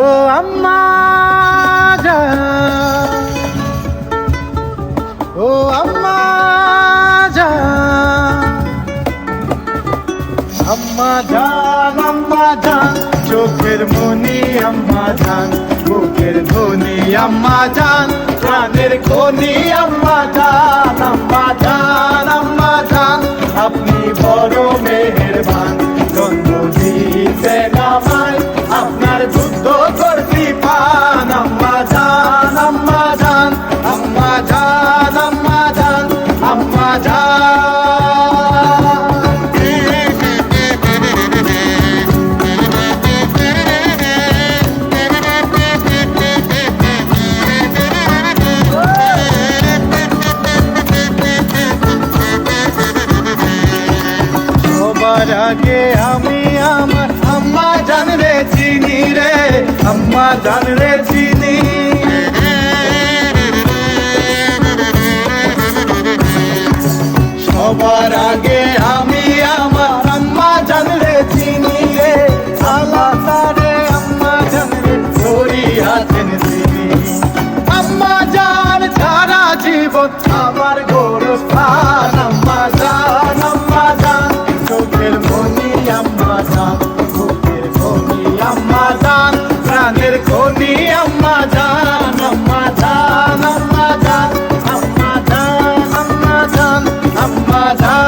ও আম্মা জান, ও আম্মা জান, আম্মা জান, আম্মা জান, চোখের মনি আম্মা জান, বুকের ধ্বনি আম্মা জান, প্রাণের খনি আম্মা জান, আম্মা জান, আম্মা জান, আপনি বড় মেহেরবান, জন্ম দিয়েছেন আমায়, আপনার যুদ্ধ করতে পান, আম্মা জান, আম্মা জান, আম্মা জান, আম্মা জান, আম্মা জান। সবার আগে আমি আমার আম্মা জান রে চিনি রে, আম্মা জান রে চিনি। সবার আগে আমি আমার আম্মা জান রে চিনি রে, আল্লাহ তারে আম্মা জান রে ধরিয়াছেন চিনি। আম্মা জান সারা জীবন আমার গোরস্থান, আম্মা জান, আম্মা জান, চোখের মনি আম্মা জান, বুকের খনি আম্মা জান, প্রাণের খনি আম্মা জান, আম্মা জান, আম্মা জান, আম্মা জান, আম্মা জান, আম্মা জান।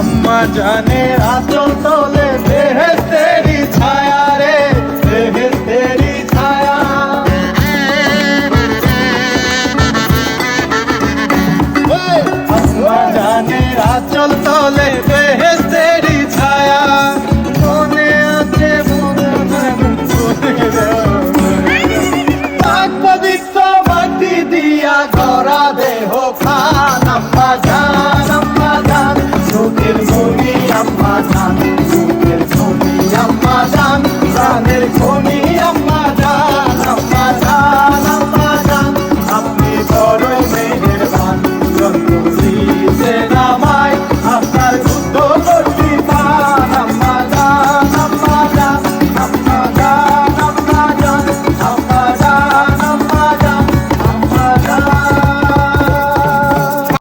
আম্মা জানের আঁচল তলে